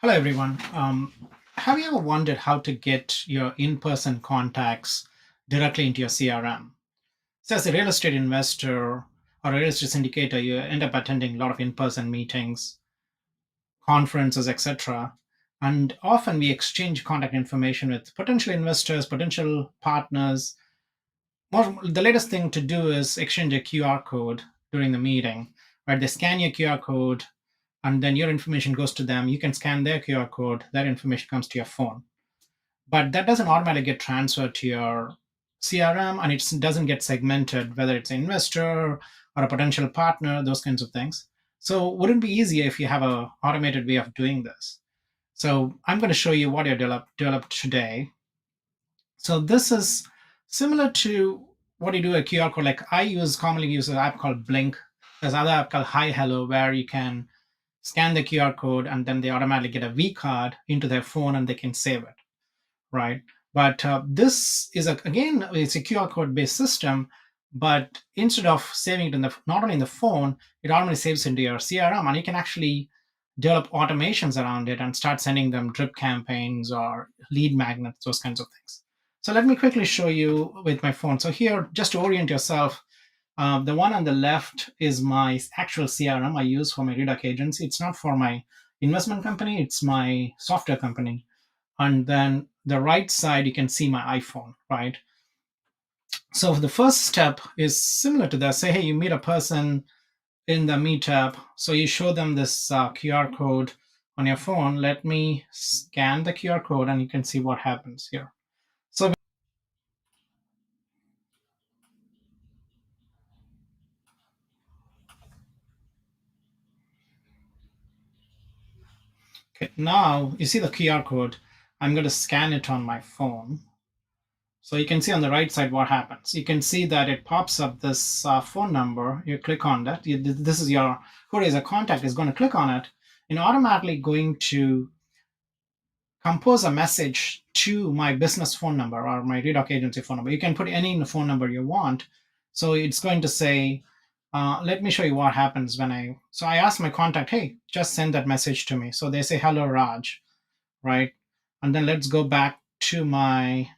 Hello, everyone. Have you ever wondered how to get your in person contacts directly into your CRM? So, as a real estate investor or a real estate syndicator, you end up attending a lot of in person meetings, conferences, etc. And often we exchange contact information with potential investors, potential partners. The latest thing to do is exchange a QR code during the meeting, right? They scan your QR code and then your information goes to them. You can scan their QR code, that information comes to your phone. But that doesn't automatically get transferred to your CRM, and it doesn't get segmented, whether it's an investor or a potential partner, those kinds of things. So, wouldn't it be easier if you have a automated way of doing this? So, I'm going to show you what I developed today. So, this is similar to what you do a QR code. Like commonly use an app called Blink. There's another app called Hi Hello where you can scan the QR code and then they automatically get a V card into their phone and they can save it, right? But this is again, it's a QR code based system, but instead of saving it in the not only in the phone, it automatically saves into your CRM, and you can actually develop automations around it and start sending them drip campaigns or lead magnets, those kinds of things. So let me quickly show you with my phone. So here, just to orient yourself, the one on the left is my actual CRM I use for my reduc agency. It's not for my investment company, it's my software company. And then the right side, you can see my iPhone, right? So the first step is similar to that. Say, hey, you meet a person in the meetup. So you show them this QR code on your phone. Let me scan the QR code and you can see what happens here. So okay, now you see the QR code. I'm going to scan it on my phone. So you can see on the right side what happens. You can see that it pops up this phone number. You click on that. This is your who is a contact is going to click on it and automatically going to compose a message to my business phone number or my redoc agency phone number. You can put any phone number you want. So it's going to say, let me show you what happens when so I ask my contact, hey, just send that message to me. So they say, hello, Raj, right? And then let's go back to my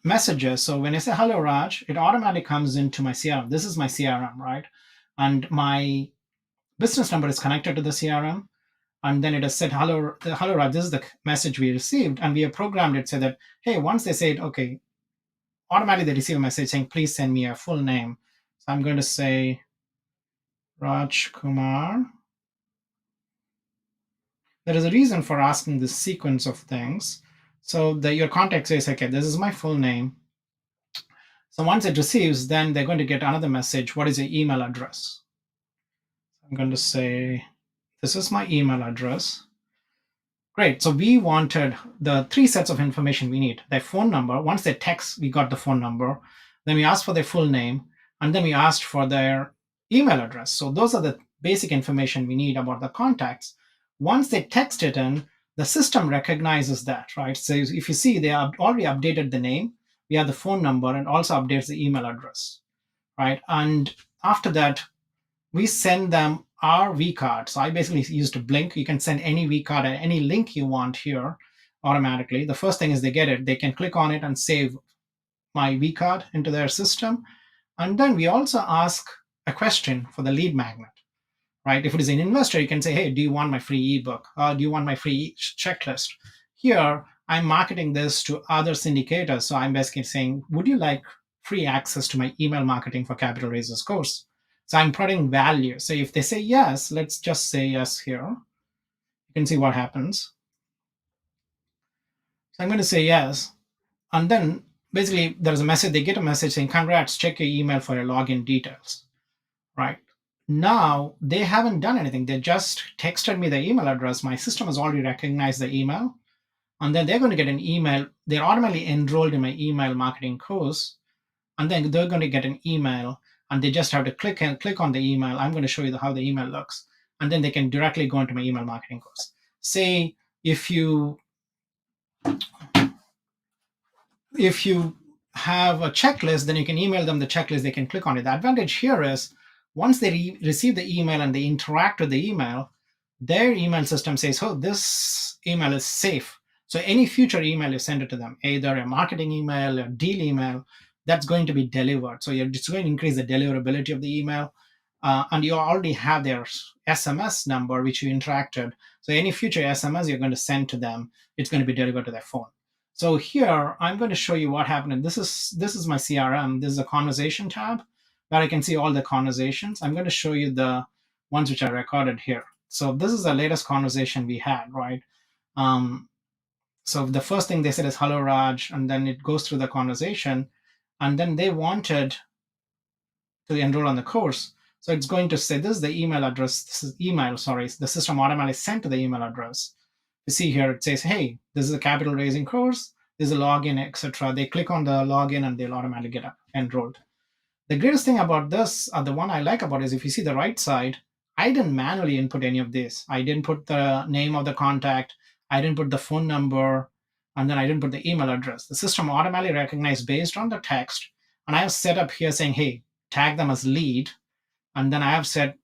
messages. So when I say hello Raj, it automatically comes into my CRM. This is my CRM, right? And my business number is connected to the CRM. And then it has said hello Raj. This is the message we received, and we have programmed it so that hey, once they say it, okay, automatically they receive a message saying please send me a full name. So I'm going to say Raj Kumar. There is a reason for asking this sequence of things. So that your contact says, okay, this is my full name. So once it receives, then they're going to get another message. What is your email address? I'm going to say, this is my email address. Great. So we wanted the three sets of information we need. Their phone number. Once they text, we got the phone number. Then we asked for their full name. And then we asked for their email address. So those are the basic information we need about the contacts. Once they text it in, the system recognizes that, right? So if you see, they have already updated the name. We have the phone number and also updates the email address, right? And after that, we send them our V card. So I basically used Blink. You can send any V card at any link you want here automatically. The first thing is they get it. They can click on it and save my V card into their system. And then we also ask a question for the lead magnet, right? If it is an investor, you can say, hey, do you want my free ebook? Or do you want my free checklist? Here, I'm marketing this to other syndicators. So I'm basically saying, would you like free access to my email marketing for capital raisers course? So I'm putting value. So if they say yes, let's just say yes here. You can see what happens. So I'm going to say yes. And then basically there's a message, they get a message saying, congrats, check your email for your login details, right? Now they haven't done anything. They just texted me the email address. My system has already recognized the email. And then they're going to get an email. They're automatically enrolled in my email marketing course. And then they're going to get an email and they just have to click on the email. I'm going to show you how the email looks. And then they can directly go into my email marketing course. Say if you have a checklist, then you can email them the checklist. They can click on it. The advantage here is once they receive the email and they interact with the email, their email system says, oh, this email is safe. So any future email you send it to them, either a marketing email, a deal email, that's going to be delivered. So you're just going to increase the deliverability of the email. And you already have their SMS number, which you interacted. So any future SMS you're going to send to them, it's going to be delivered to their phone. So here, I'm going to show you what happened. And this is my CRM. This is a conversation tab where I can see all the conversations. I'm going to show you the ones which are recorded here. So this is the latest conversation we had, right? Um, so the first thing they said is hello Raj, and then it goes through the conversation, and then they wanted to enroll on the course. So it's going to say this is the email address. This is email. Sorry, the system automatically sent to the email address. You see here it says, hey, this is a capital raising course. This is a login, etc. They click on the login and they'll automatically get enrolled. The greatest thing about this, the one I like about it, is if you see the right side, I didn't manually input any of this. I didn't put the name of the contact. I didn't put the phone number. And then I didn't put the email address. The system automatically recognized based on the text. And I have set up here saying, hey, tag them as lead. And then I have said,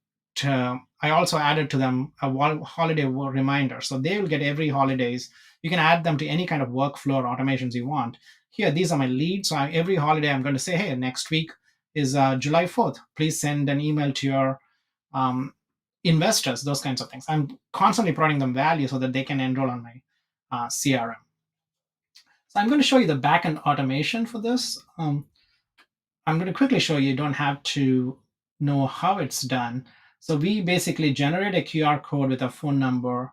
I also added to them a holiday reminder. So they will get every holidays. You can add them to any kind of workflow or automations you want. Here, these are my leads. So every holiday, I'm going to say, hey, next week is July 4th. Please send an email to your investors, those kinds of things. I'm constantly providing them value so that they can enroll on my CRM. So I'm going to show you the backend automation for this. I'm going to quickly show you. You don't have to know how it's done. So we basically generate a QR code with a phone number,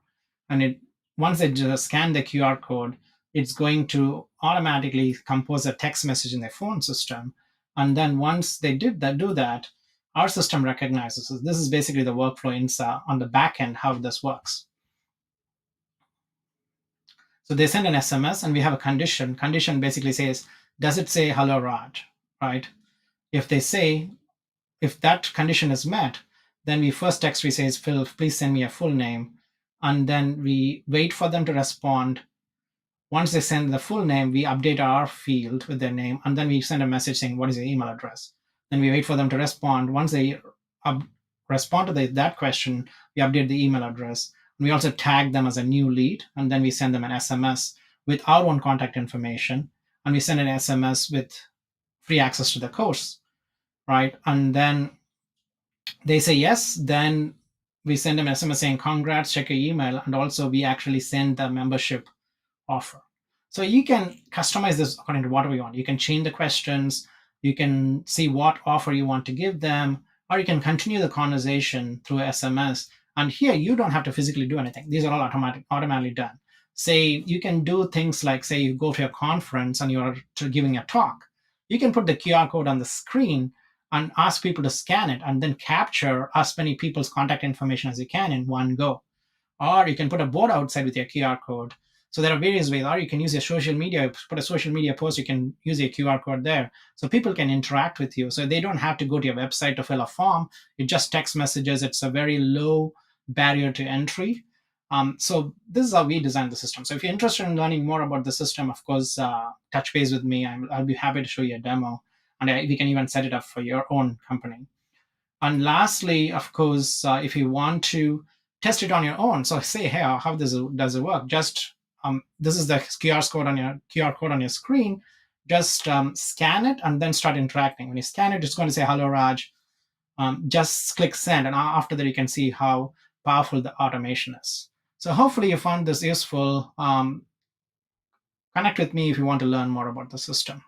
and once they just scan the QR code, it's going to automatically compose a text message in their phone system. And then once they do that, our system recognizes it. This is basically the workflow on the back end, how this works. So they send an SMS and we have a condition. Condition basically says, does it say hello Raj, right? If that condition is met, then we first text, we say, Phil, please send me a full name. And then we wait for them to respond. Once they send the full name, we update our field with their name. And then we send a message saying, what is your email address? Then we wait for them to respond. Once they respond to that question, we update the email address. And we also tag them as a new lead. And then we send them an SMS with our own contact information. And we send an SMS with free access to the course, right? And then they say yes, then we send them an SMS saying, congrats, check your email. And also we actually send the membership offer. So you can customize this according to whatever you want. You can change the questions. You can see what offer you want to give them, or you can continue the conversation through SMS. And here you don't have to physically do anything. These are all automatically done. Say you can do things like, say you go to a conference and you're giving a talk. You can put the QR code on the screen and ask people to scan it and then capture as many people's contact information as you can in one go. Or you can put a board outside with your QR code. So there are various ways. Or you can use your social media, put a social media post, you can use your QR code there. So people can interact with you. So they don't have to go to your website to fill a form. It just text messages. It's a very low barrier to entry. So this is how we designed the system. So if you're interested in learning more about the system, of course, touch base with me. I'll be happy to show you a demo. And we can even set it up for your own company. And lastly, of course, if you want to test it on your own, so say, hey, how does it work? Just this is the QR code on your screen. Just scan it and then start interacting. When you scan it, it's going to say hello Raj. Just click send, and after that, you can see how powerful the automation is. So hopefully you found this useful. Connect with me if you want to learn more about the system.